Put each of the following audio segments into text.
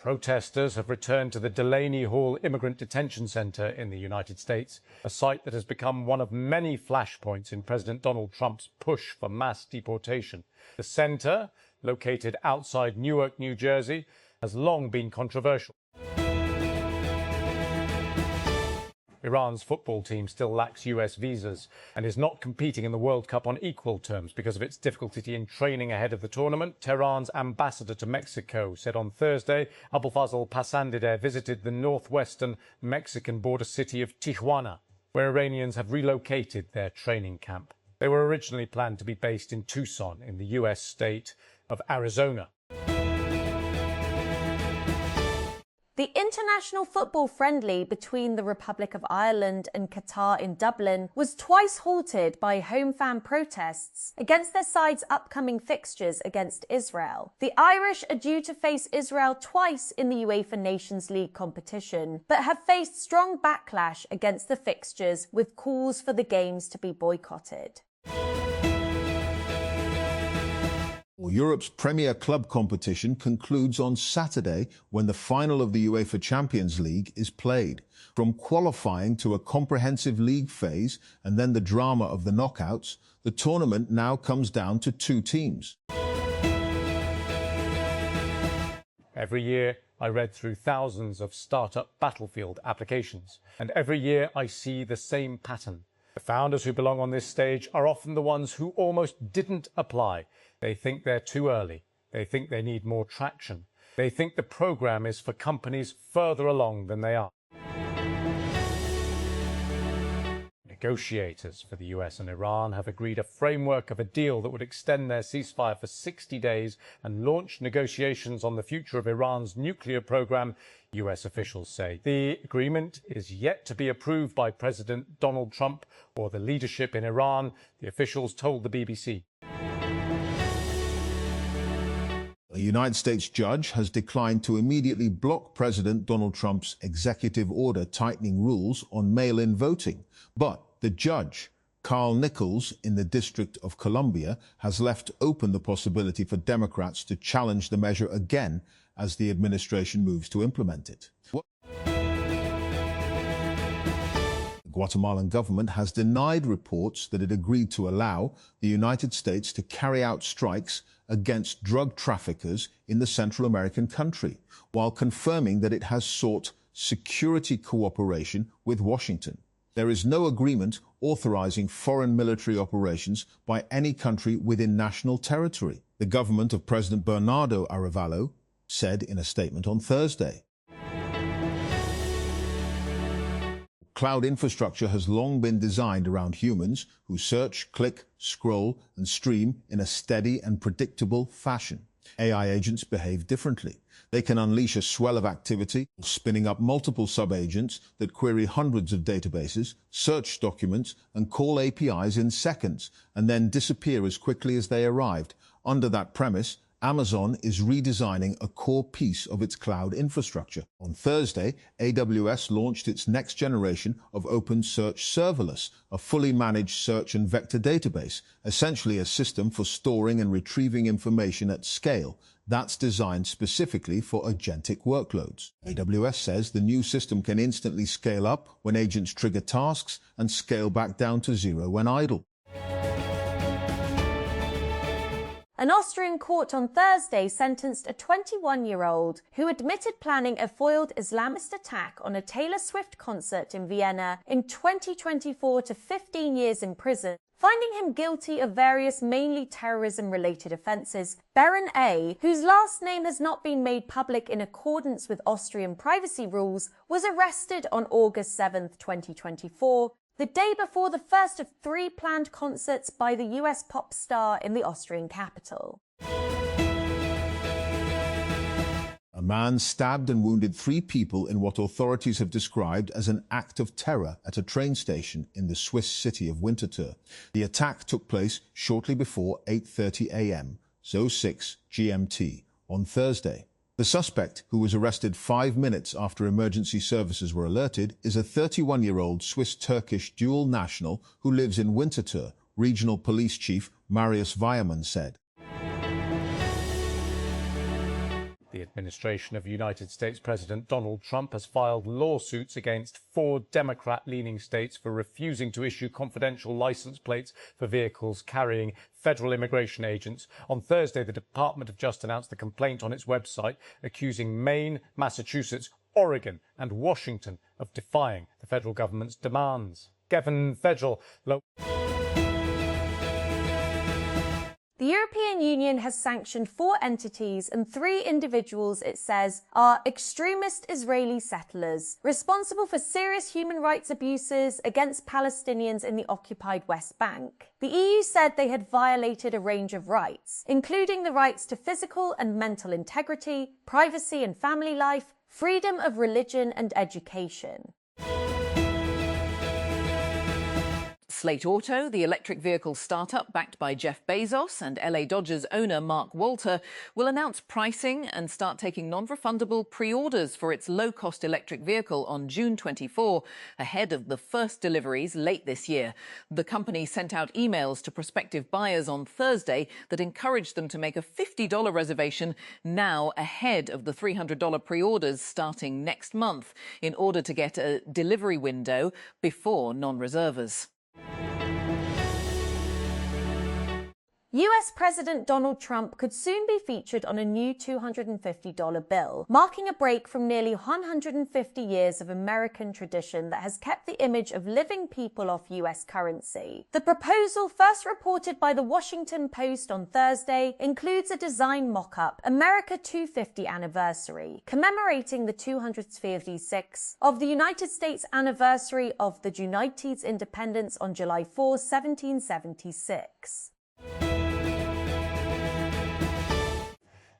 Protesters have returned to the Delaney Hall Immigrant Detention Center in the United States, a site that has become one of many flashpoints in President Donald Trump's push for mass deportation. The center, located outside Newark, New Jersey, has long been controversial. Iran's football team still lacks US visas and is not competing in the World Cup on equal terms because of its difficulty in training ahead of the tournament. Tehran's ambassador to Mexico said on Thursday Abulfazl Pasandideh visited the northwestern Mexican border city of Tijuana, where Iranians have relocated their training camp. They were originally planned to be based in Tucson in the US state of Arizona. The international football friendly between the Republic of Ireland and Qatar in Dublin was twice halted by home fan protests against their side's upcoming fixtures against Israel. The Irish are due to face Israel twice in the UEFA Nations League competition, but have faced strong backlash against the fixtures, with calls for the games to be boycotted. Europe's premier club competition concludes on Saturday when the final of the UEFA Champions League is played. From qualifying to a comprehensive league phase and then the drama of the knockouts, the tournament now comes down to two teams. Every year, I read through thousands of startup Battlefield applications, and every year I see the same pattern. The founders who belong on this stage are often the ones who almost didn't apply. They think they're too early. They think they need more traction. They think the program is for companies further along than they are. Negotiators for the US and Iran have agreed a framework of a deal that would extend their ceasefire for 60 days and launch negotiations on the future of Iran's nuclear program, US officials say. The agreement is yet to be approved by President Donald Trump or the leadership in Iran, the officials told the BBC. A United States judge has declined to immediately block President Donald Trump's executive order tightening rules on mail-in voting. But the judge, Carl Nichols in the District of Columbia, has left open the possibility for Democrats to challenge the measure again as the administration moves to implement it. The Guatemalan government has denied reports that it agreed to allow the United States to carry out strikes against drug traffickers in the Central American country, while confirming that it has sought security cooperation with Washington. There is no agreement authorizing foreign military operations by any country within national territory, the government of President Bernardo Arevalo said in a statement on Thursday. Cloud infrastructure has long been designed around humans who search, click, scroll, and stream in a steady and predictable fashion. AI agents behave differently. They can unleash a swell of activity, spinning up multiple sub-agents that query hundreds of databases, search documents, and call APIs in seconds, and then disappear as quickly as they arrived. Under that premise, Amazon is redesigning a core piece of its cloud infrastructure. On Thursday, AWS launched its next generation of OpenSearch Serverless, a fully managed search and vector database, essentially a system for storing and retrieving information at scale that's designed specifically for agentic workloads. AWS says the new system can instantly scale up when agents trigger tasks and scale back down to zero when idle. An Austrian court on Thursday sentenced a 21-year-old who admitted planning a foiled Islamist attack on a Taylor Swift concert in Vienna in 2024 to 15 years in prison, finding him guilty of various mainly terrorism-related offences. Baron A., whose last name has not been made public in accordance with Austrian privacy rules, was arrested on August 7, 2024, the day before the first of 3 planned concerts by the US pop star in the Austrian capital. A man stabbed and wounded 3 people in what authorities have described as an act of terror at a train station in the Swiss city of Winterthur. The attack took place shortly before 8:30 a.m., 06 GMT, on Thursday. The suspect, who was arrested 5 minutes after emergency services were alerted, is a 31-year-old Swiss-Turkish dual national who lives in Winterthur, Regional Police Chief Marius Weiermann said. The administration of United States President Donald Trump has filed lawsuits against 4 Democrat-leaning states for refusing to issue confidential license plates for vehicles carrying federal immigration agents. On Thursday, the Department of Justice announced the complaint on its website, accusing Maine, Massachusetts, Oregon and Washington of defying the federal government's demands. Kevin Federal. The European Union has sanctioned 4 entities and 3 individuals it says are extremist Israeli settlers responsible for serious human rights abuses against Palestinians in the occupied West Bank. The EU said they had violated a range of rights, including the rights to physical and mental integrity, privacy and family life, freedom of religion and education. Slate Auto, the electric vehicle startup backed by Jeff Bezos and LA Dodgers owner Mark Walter, will announce pricing and start taking non-refundable pre-orders for its low-cost electric vehicle on June 24, ahead of the first deliveries late this year. The company sent out emails to prospective buyers on Thursday that encouraged them to make a $50 reservation now ahead of the $300 pre-orders starting next month in order to get a delivery window before non-reservers. US President Donald Trump could soon be featured on a new $250 bill, marking a break from nearly 150 years of American tradition that has kept the image of living people off US currency. The proposal, first reported by the Washington Post on Thursday, includes a design mock-up, America 250 Anniversary, commemorating the 256th of the United States anniversary of the United's independence on July 4, 1776.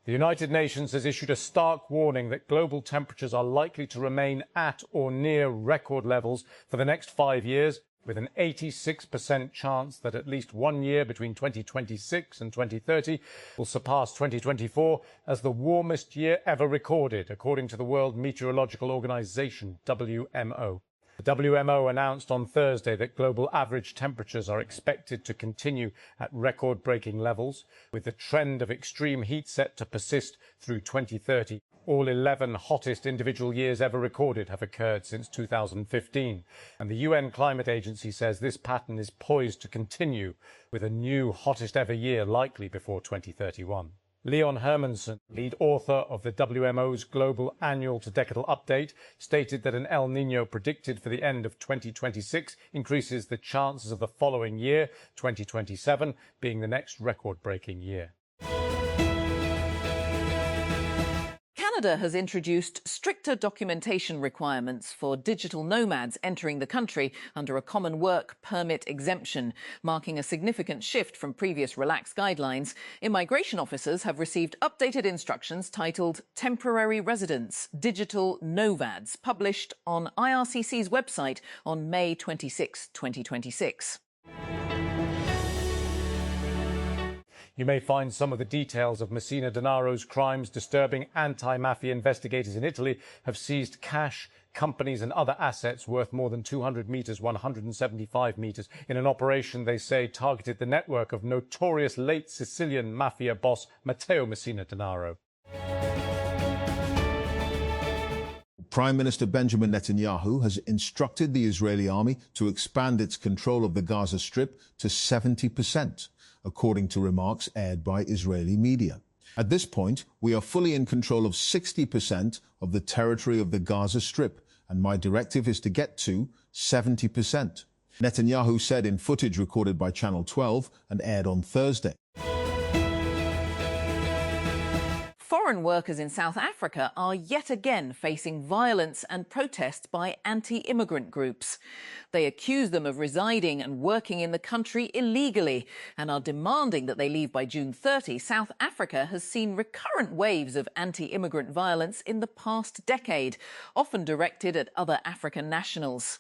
The United Nations has issued a stark warning that global temperatures are likely to remain at or near record levels for the next 5 years, with an 86% chance that at least 1 year between 2026 and 2030 will surpass 2024 as the warmest year ever recorded, according to the World Meteorological Organization, WMO. The WMO announced on Thursday that global average temperatures are expected to continue at record-breaking levels, with the trend of extreme heat set to persist through 2030. All 11 hottest individual years ever recorded have occurred since 2015, and the UN Climate Agency says this pattern is poised to continue, with a new hottest ever year likely before 2031. Leon Hermansen, lead author of the WMO's Global Annual to Decadal Update, stated that an El Niño predicted for the end of 2026 increases the chances of the following year, 2027, being the next record-breaking year. Canada has introduced stricter documentation requirements for digital nomads entering the country under a common work permit exemption, marking a significant shift from previous relaxed guidelines. Immigration officers have received updated instructions titled Temporary Residents, Digital Nomads, published on IRCC's website on May 26, 2026. You may find some of the details of Messina Denaro's crimes disturbing. Anti-mafia investigators in Italy have seized cash, companies and other assets worth more than 200 metres, 175 metres, in an operation they say targeted the network of notorious late Sicilian mafia boss Matteo Messina Denaro. Prime Minister Benjamin Netanyahu has instructed the Israeli army to expand its control of the Gaza Strip to 70%. According to remarks aired by Israeli media. At this point, we are fully in control of 60% of the territory of the Gaza Strip, and my directive is to get to 70%. Netanyahu said in footage recorded by Channel 12 and aired on Thursday. Foreign workers in South Africa are yet again facing violence and protests by anti-immigrant groups. They accuse them of residing and working in the country illegally and are demanding that they leave by June 30. South Africa has seen recurrent waves of anti-immigrant violence in the past decade, often directed at other African nationals.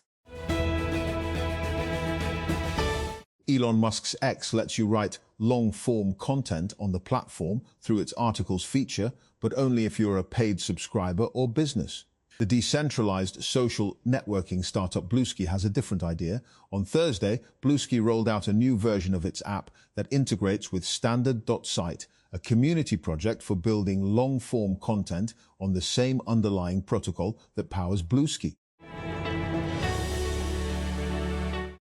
Elon Musk's X lets you write long-form content on the platform through its articles feature, but only if you're a paid subscriber or business. The decentralized social networking startup Bluesky has a different idea. On Thursday, Bluesky rolled out a new version of its app that integrates with Standard.site, a community project for building long-form content on the same underlying protocol that powers Bluesky.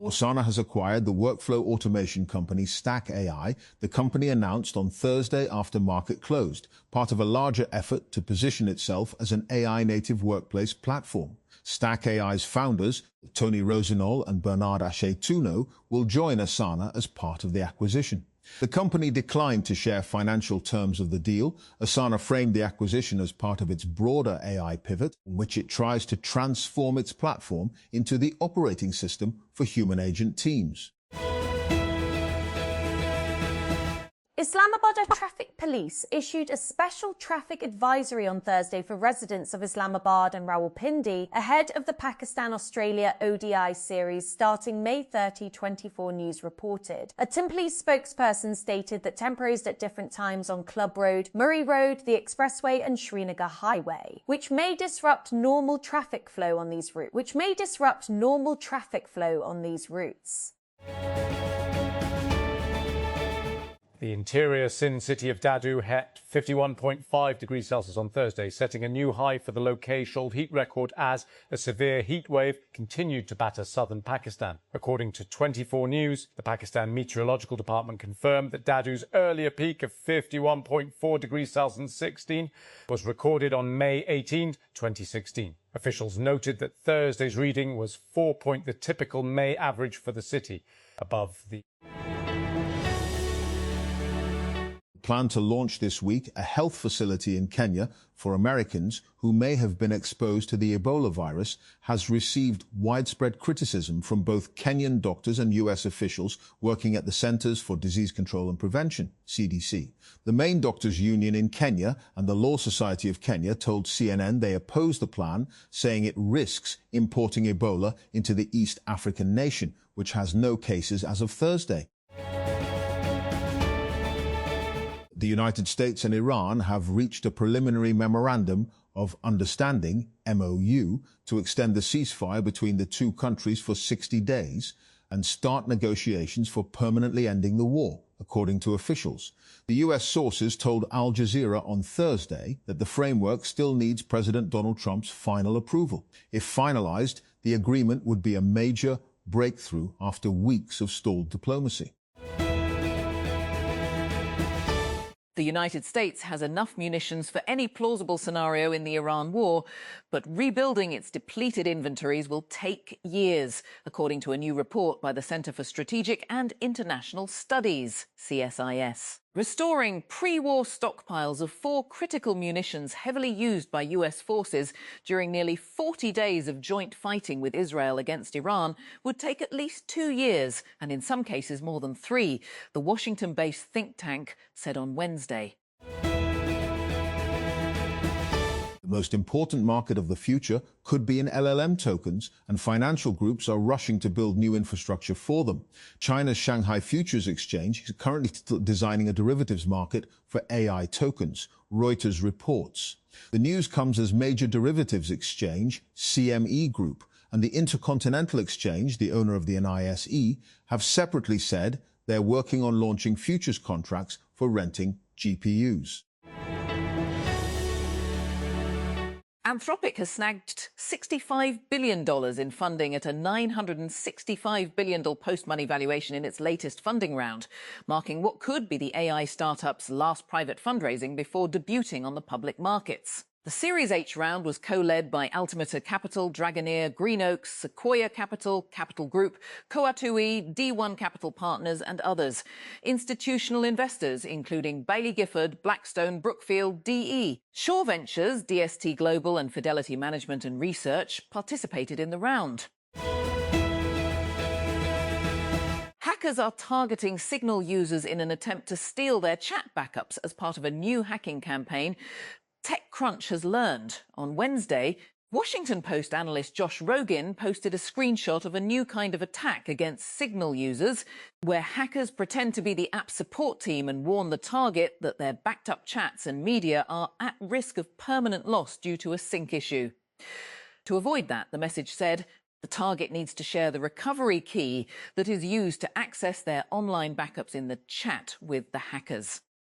Asana has acquired the workflow automation company Stack AI, the company announced on Thursday after market closed, part of a larger effort to position itself as an AI-native workplace platform. Stack AI's founders, Tony Rosenol and Bernard Ache-Tuno, will join Asana as part of the acquisition. The company declined to share financial terms of the deal. Asana framed the acquisition as part of its broader AI pivot, in which it tries to transform its platform into the operating system for human agent teams. Islamabad Traffic Police issued a special traffic advisory on Thursday for residents of Islamabad and Rawalpindi ahead of the Pakistan-Australia ODI series starting May 30, 24 News reported. A Tim Police spokesperson stated that temporaries at different times on Club Road, Murray Road, the Expressway and Srinagar Highway, which may disrupt normal traffic flow on these routes. The interior Sindh city of Dadu hit 51.5 degrees Celsius on Thursday, setting a new high for the low-K-Shoal heat record as a severe heat wave continued to batter southern Pakistan. According to 24 News, the Pakistan Meteorological Department confirmed that Dadu's earlier peak of 51.4 degrees Celsius 16 was recorded on May 18, 2016. Officials noted that Thursday's reading was the typical May average for the city, above the plan to launch this week a health facility in Kenya for Americans who may have been exposed to the Ebola virus has received widespread criticism from both Kenyan doctors and U.S. officials working at the Centers for Disease Control and Prevention, CDC. The main doctors' union in Kenya and the Law Society of Kenya told CNN they oppose the plan, saying it risks importing Ebola into the East African nation, which has no cases as of Thursday. The United States and Iran have reached a preliminary memorandum of understanding, MOU, to extend the ceasefire between the two countries for 60 days and start negotiations for permanently ending the war, according to officials. The U.S. sources told Al Jazeera on Thursday that the framework still needs President Donald Trump's final approval. If finalized, the agreement would be a major breakthrough after weeks of stalled diplomacy. The United States has enough munitions for any plausible scenario in the Iran war, but rebuilding its depleted inventories will take years, according to a new report by the Center for Strategic and International Studies, CSIS. Restoring pre-war stockpiles of 4 critical munitions heavily used by US forces during nearly 40 days of joint fighting with Israel against Iran would take at least 2 years, and in some cases more than 3, the Washington-based think tank said on Wednesday. The most important market of the future could be in LLM tokens, and financial groups are rushing to build new infrastructure for them. China's Shanghai Futures Exchange is currently designing a derivatives market for AI tokens, Reuters reports. The news comes as major derivatives exchange, CME Group, and the Intercontinental Exchange, the owner of the NISE, have separately said they're working on launching futures contracts for renting GPUs. Anthropic has snagged $65 billion in funding at a $965 billion post-money valuation in its latest funding round, marking what could be the AI startup's last private fundraising before debuting on the public markets. The Series H round was co-led by Altimeter Capital, Dragoneer, Green Oaks, Sequoia Capital, Capital Group, Coatui, D1 Capital Partners and others. Institutional investors, including Bailey Gifford, Blackstone, Brookfield, DE. Shaw Ventures, DST Global and Fidelity Management and Research participated in the round. Hackers are targeting Signal users in an attempt to steal their chat backups as part of a new hacking campaign. TechCrunch has learned. On Wednesday, Washington Post analyst Josh Rogin posted a screenshot of a new kind of attack against Signal users, where hackers pretend to be the app support team and warn the target that their backed-up chats and media are at risk of permanent loss due to a sync issue. To avoid that, the message said, the target needs to share the recovery key that is used to access their online backups in the chat with the hackers.